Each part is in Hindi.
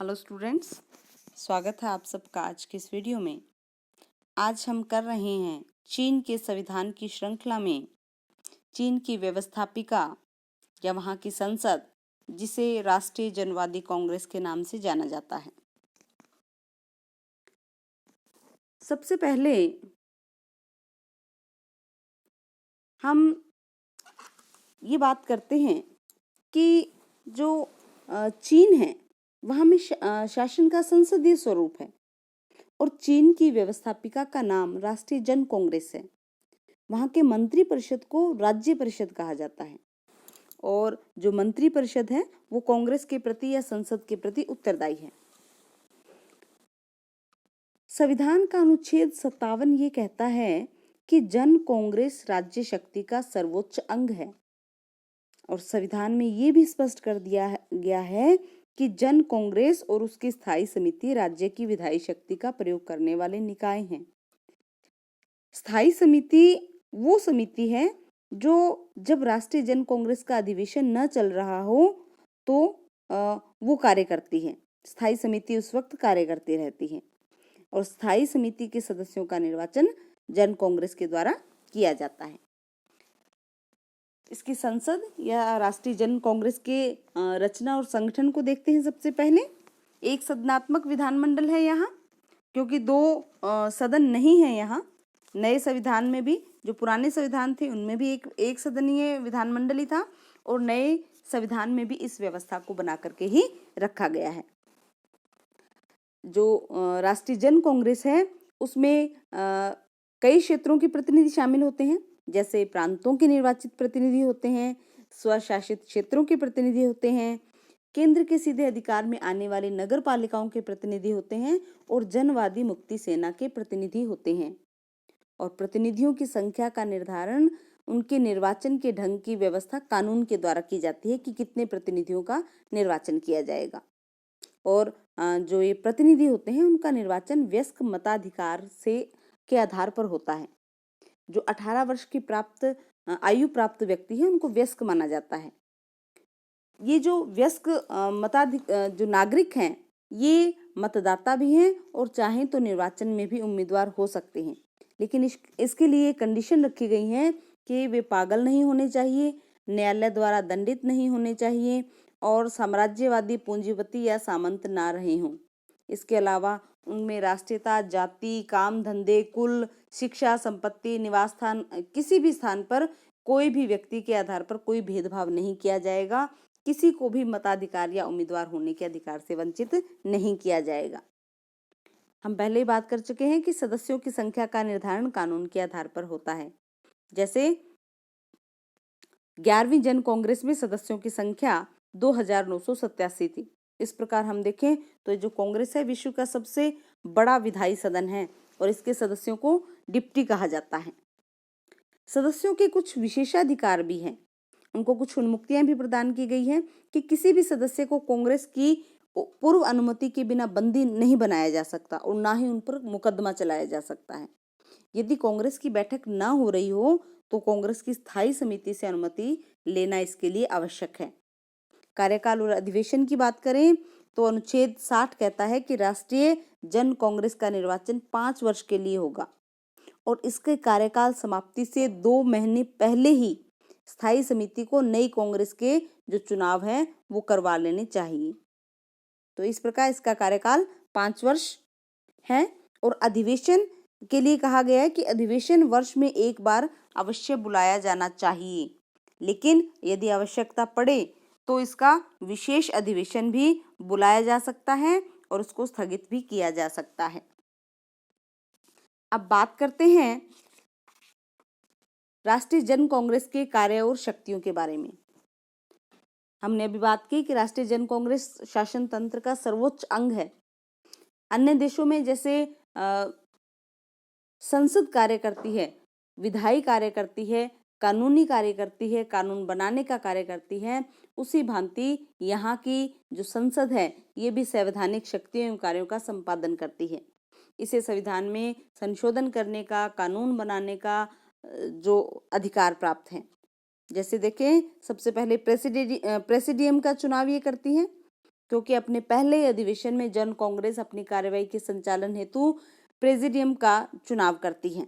हेलो स्टूडेंट्स, स्वागत है आप सबका आज की इस वीडियो में। आज हम कर रहे हैं चीन के संविधान की श्रृंखला में चीन की व्यवस्थापिका या वहाँ की संसद, जिसे राष्ट्रीय जनवादी कांग्रेस के नाम से जाना जाता है। सबसे पहले हम ये बात करते हैं कि जो चीन है वहाँ में शासन का संसदीय स्वरूप है और चीन की व्यवस्थापिका का नाम राष्ट्रीय जन कांग्रेस है। वहाँ के मंत्री परिषद को राज्य परिषद कहा जाता है और जो मंत्री परिषद है वो कांग्रेस के प्रति या संसद के प्रति उत्तरदायी है। संविधान का अनुच्छेद 57 ये कहता है कि जन कांग्रेस राज्य शक्ति का सर्वोच्च अंग है और संविधान में ये भी स्पष्ट कर दिया गया है कि जन कांग्रेस और उसकी स्थायी समिति राज्य की विधायी शक्ति का प्रयोग करने वाले निकाय हैं। स्थायी समिति वो समिति है जो जब राष्ट्रीय जन कांग्रेस का अधिवेशन न चल रहा हो तो वो कार्य करती है। स्थायी समिति उस वक्त कार्य करती रहती है और स्थायी समिति के सदस्यों का निर्वाचन जन कांग्रेस के द्वारा किया जाता है। इसकी संसद या राष्ट्रीय जन कांग्रेस के रचना और संगठन को देखते हैं। सबसे पहले एक सदनात्मक विधानमंडल है यहाँ, क्योंकि दो सदन नहीं है यहाँ। नए संविधान में भी, जो पुराने संविधान थे उनमें भी एक सदनीय विधानमंडल ही था और नए संविधान में भी इस व्यवस्था को बना करके ही रखा गया है। जो राष्ट्रीय जन कांग्रेस है उसमें कई क्षेत्रों के प्रतिनिधि शामिल होते हैं, जैसे प्रांतों के निर्वाचित प्रतिनिधि होते हैं, स्वशासित क्षेत्रों के प्रतिनिधि होते हैं, केंद्र के सीधे अधिकार में आने वाली नगर पालिकाओं के प्रतिनिधि होते हैं और जनवादी मुक्ति सेना के प्रतिनिधि होते हैं। और प्रतिनिधियों की संख्या का निर्धारण उनके निर्वाचन के ढंग की व्यवस्था कानून के द्वारा की जाती है कि कितने प्रतिनिधियों का निर्वाचन किया जाएगा। और जो ये प्रतिनिधि होते हैं उनका निर्वाचन वयस्क मताधिकार के आधार पर होता है। जो 18 वर्ष की आयु प्राप्त व्यक्ति है उनको वयस्क माना जाता है। ये जो वयस्क जो नागरिक हैं ये मतदाता भी हैं और चाहें तो निर्वाचन में भी उम्मीदवार हो सकते हैं, लेकिन इसके लिए कंडीशन रखी गई है कि वे पागल नहीं होने चाहिए, न्यायालय द्वारा दंडित नहीं होने चाहिए और साम्राज्यवादी पूंजीपति या सामंत ना रहे हों। इसके अलावा उनमें राष्ट्रीयता, जाति, काम धंधे, कुल, शिक्षा, संपत्ति, निवास स्थान, किसी भी स्थान पर कोई भी व्यक्ति के आधार पर कोई भेदभाव नहीं किया जाएगा। किसी को भी मताधिकार या उम्मीदवार होने के अधिकार से वंचित नहीं किया जाएगा। हम पहले ही बात कर चुके हैं कि सदस्यों की संख्या का निर्धारण कानून के आधार पर होता है। जैसे 11वीं जन कांग्रेस में सदस्यों की संख्या 2987 थी। इस प्रकार हम देखें तो जो कांग्रेस है विश्व का सबसे बड़ा विधायी सदन है और इसके सदस्यों को डिप्टी कहा जाता है। सदस्यों के कुछ विशेषाधिकार भी हैं। उनको कुछ उन्मुक्तियां भी प्रदान की गई हैं कि किसी भी सदस्य को कांग्रेस की पूर्व अनुमति के बिना बंदी नहीं बनाया जा सकता और ना ही उन पर मुकदमा चलाया जा सकता है। यदि कांग्रेस की बैठक ना हो रही हो तो कांग्रेस की स्थायी समिति से अनुमति लेना इसके लिए आवश्यक है। कार्यकाल और अधिवेशन की बात करें तो अनुच्छेद 60 कहता है कि राष्ट्रीय जन कांग्रेस का निर्वाचन 5 वर्ष के लिए होगा और इसके कार्यकाल समाप्ति से 2 महीने पहले ही स्थायी समिति को नई कांग्रेस के जो चुनाव हैं वो करवा लेने चाहिए। तो इस प्रकार इसका कार्यकाल 5 वर्ष है और अधिवेशन के लिए कहा गया है कि अधिवेशन वर्ष में एक बार अवश्य बुलाया जाना चाहिए, लेकिन यदि आवश्यकता पड़े तो इसका विशेष अधिवेशन भी बुलाया जा सकता है और उसको स्थगित भी किया जा सकता है। अब बात करते हैं राष्ट्रीय जन कांग्रेस के कार्य और शक्तियों के बारे में। हमने अभी बात की कि राष्ट्रीय जन कांग्रेस शासन तंत्र का सर्वोच्च अंग है। अन्य देशों में जैसे संसद कार्य करती है, विधायी कार्य करती है, कानूनी कार्य करती है, कानून बनाने का कार्य करती है, उसी भांति यहाँ की जो संसद है ये भी संवैधानिक शक्तियों एवं कार्यों का संपादन करती है। इसे संविधान में संशोधन करने का, कानून बनाने का जो अधिकार प्राप्त है। जैसे देखें, सबसे पहले प्रेसिडियम का चुनाव ये करती है, क्योंकि अपने पहले अधिवेशन में जन कांग्रेस अपनी कार्यवाही के संचालन हेतु प्रेसिडियम का चुनाव करती है।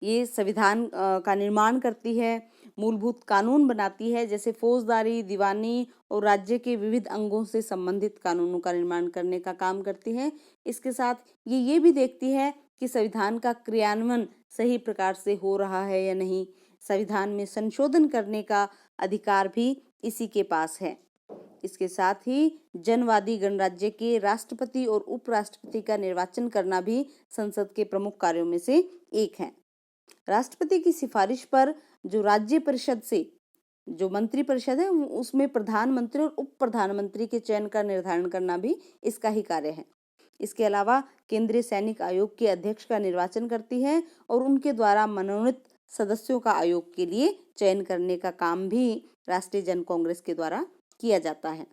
ये संविधान का निर्माण करती है, मूलभूत कानून बनाती है, जैसे फौजदारी, दीवानी और राज्य के विविध अंगों से संबंधित कानूनों का निर्माण करने का काम करती है। इसके साथ ये भी देखती है कि संविधान का क्रियान्वयन सही प्रकार से हो रहा है या नहीं। संविधान में संशोधन करने का अधिकार भी इसी के पास है। इसके साथ ही जनवादी गणराज्य के राष्ट्रपति और उपराष्ट्रपति का निर्वाचन करना भी संसद के प्रमुख कार्यों में से एक है। राष्ट्रपति की सिफारिश पर जो राज्य परिषद से जो मंत्री परिषद है उसमें प्रधानमंत्री और उप प्रधानमंत्री के चयन का निर्धारण करना भी इसका ही कार्य है। इसके अलावा केंद्रीय सैनिक आयोग के अध्यक्ष का निर्वाचन करती है और उनके द्वारा मनोनीत सदस्यों का आयोग के लिए चयन करने का काम भी राष्ट्रीय जन कांग्रेस के द्वारा किया जाता है।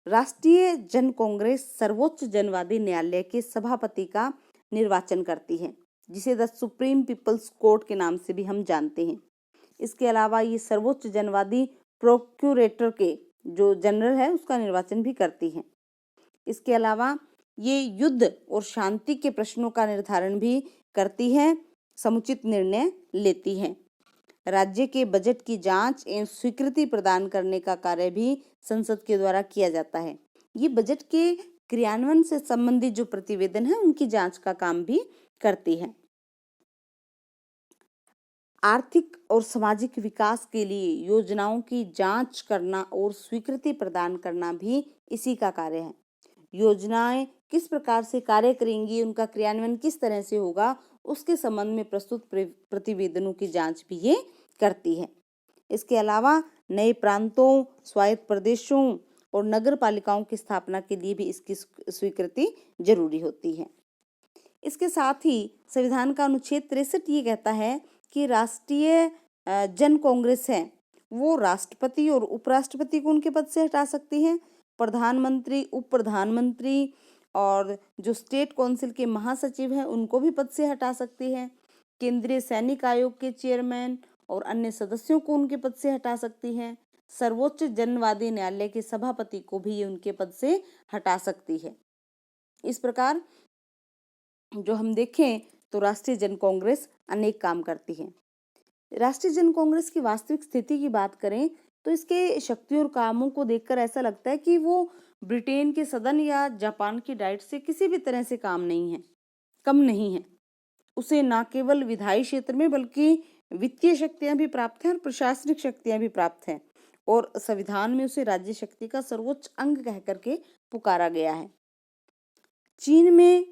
राष्ट्रीय जन कांग्रेस सर्वोच्च जनवादी न्यायालय के सभापति का निर्वाचन करती है, जिसे द सुप्रीम पीपल्स कोर्ट के नाम से भी हम जानते हैं। इसके अलावा ये सर्वोच्च जनवादी प्रोक्यूरेटर के जो जनरल है उसका निर्वाचन भी करती है। इसके अलावा ये युद्ध और शांति के प्रश्नों का निर्धारण भी करती है, समुचित निर्णय लेती है। राज्य के बजट की जांच एवं स्वीकृति प्रदान करने का कार्य भी संसद के द्वारा किया जाता है। ये बजट के क्रियान्वयन से संबंधित जो प्रतिवेदन है उनकी जांच का काम भी करती है। आर्थिक और सामाजिक विकास के लिए योजनाओं की जांच करना और स्वीकृति प्रदान करना भी इसी का कार्य है। योजनाएं किस प्रकार से कार्य करेंगी, उनका क्रियान्वयन किस तरह से होगा, उसके संबंध में प्रस्तुत प्रतिवेदनों की जांच भी ये करती है। इसके अलावा नए प्रांतों, स्वायत्त प्रदेशों और नगर पालिकाओं की स्थापना के लिए भी इसकी स्वीकृति जरूरी होती है। इसके साथ ही संविधान का अनुच्छेद 63 ये कहता है कि राष्ट्रीय जन कांग्रेस है वो राष्ट्रपति और उपराष्ट्रपति को उनके पद से हटा सकती है, प्रधानमंत्री, उप प्रधानमंत्री और जो स्टेट काउंसिल के महासचिव हैं उनको भी पद से हटा सकती है, केंद्रीय सैनिक आयोग के चेयरमैन और अन्य सदस्यों को उनके पद से हटा सकती है, सर्वोच्च जनवादी न्यायालय के सभापति को भी ये उनके पद से हटा सकती है। इस प्रकार जो हम देखें तो राष्ट्रीय जन कांग्रेस अनेक काम करती है। राष्ट्रीय जन कांग्रेस की वास्तविक स्थिति की बात करें तो इसके शक्तियों और कामों को देखकर ऐसा लगता है कि वो ब्रिटेन के सदन या जापान की डाइट से किसी भी तरह से कम नहीं है। उसे न केवल विधायी क्षेत्र में बल्कि वित्तीय शक्तियां भी प्राप्त हैं और प्रशासनिक शक्तियां भी प्राप्त हैं और संविधान में उसे राज्य शक्ति का सर्वोच्च अंग कह करके पुकारा गया है। चीन में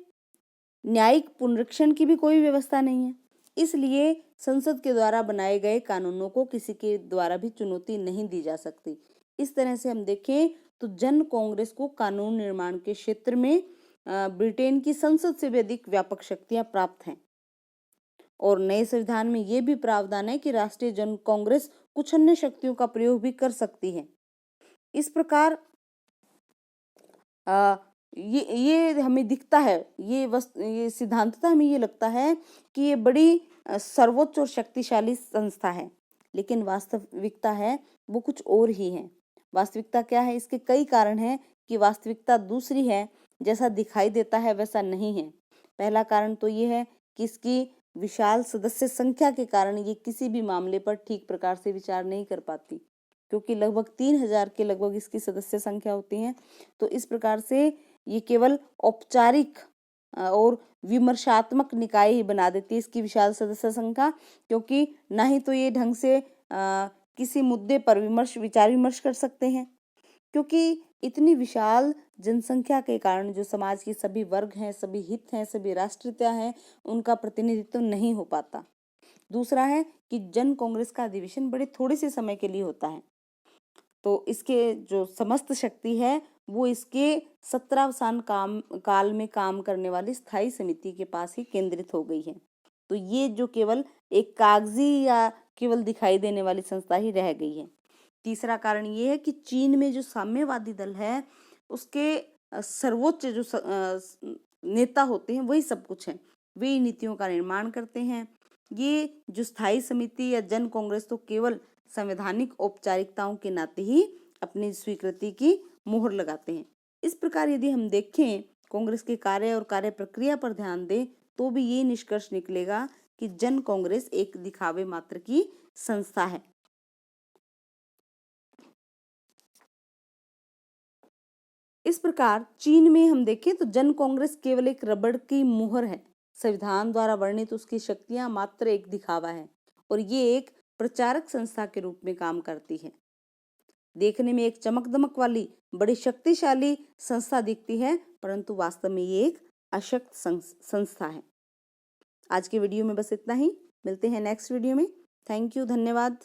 न्यायिक पुनरीक्षण की भी कोई व्यवस्था नहीं है, इसलिए संसद के द्वारा बनाए गए कानूनों को किसी के द्वारा भी चुनौती नहीं दी जा सकती। इस तरह से हम देखें तो जन कांग्रेस को कानून निर्माण के क्षेत्र में ब्रिटेन की संसद से भी अधिक व्यापक शक्तियां प्राप्त हैं और नए संविधान में ये भी प्रावधान है कि राष्ट्रीय जन कांग्रेस कुछ अन्य शक्तियों का प्रयोग भी कर सकती है। इस प्रकार ये हमें दिखता है, ये सिद्धांततः हमें ये लगता है कि ये बड़ी सर्वोच्च और शक्तिशाली संस्था है, लेकिन वास्तविकता है वो कुछ और ही है। वास्तविकता क्या है? इसके कई कारण हैं कि वास्तविकता दूसरी है, जैसा दिखाई देता है वैसा नहीं है। पहला कारण तो ये है कि इसकी विशाल सदस्य संख्या के कारण ये किसी भी मामले पर ठीक प्रकार से विचार नहीं कर पाती, क्योंकि लगभग 3000 के लगभग इसकी सदस्य संख्या होती है। तो इस प्रकार से ये केवल औपचारिक और विमर्शात्मक निकाय ही बना देती है इसकी विशाल सदस्य संख्या, क्योंकि ना ही तो ये ढंग से किसी मुद्दे पर विचार विमर्श कर सकते हैं, क्योंकि इतनी विशाल जनसंख्या के कारण जो समाज के सभी वर्ग हैं, सभी हित हैं, सभी राष्ट्रीयता हैं, उनका प्रतिनिधित्व नहीं हो पाता। दूसरा है कि जन कांग्रेस का अधिवेशन बड़े थोड़े से समय के लिए होता है, तो इसके जो समस्त शक्ति है वो इसके 17 काल में काम करने वाली स्थायी समिति के पास ही केंद्रित हो गई है। तो ये जो केवल एक कागजी या केवल दिखाई देने वाली संस्था ही रह गई है। तीसरा कारण ये है कि चीन में जो साम्यवादी दल है उसके सर्वोच्च जो नेता होते हैं वही सब कुछ है, वे नीतियों का निर्माण करते हैं। ये जो स्थायी समिति या जन कांग्रेस तो केवल संवैधानिक औपचारिकताओं के नाते ही अपनी स्वीकृति की मुहर लगाते हैं। इस प्रकार यदि हम देखें कांग्रेस के कार्य और कार्य प्रक्रिया पर ध्यान दें तो भी ये निष्कर्ष निकलेगा कि जन कांग्रेस एक दिखावे मात्र की संस्था है। इस प्रकार चीन में हम देखें तो जन कांग्रेस केवल एक रबड़ की मुहर है। संविधान द्वारा वर्णित उसकी शक्तियां मात्र एक दिखावा है और ये एक प्रचारक संस्था के रूप में काम करती है। देखने में एक चमक दमक वाली बड़ी शक्तिशाली संस्था दिखती है, परंतु वास्तव में ये एक अशक्त संस्था है। आज के वीडियो में बस इतना ही। मिलते हैं नेक्स्ट वीडियो में। थैंक यू, धन्यवाद।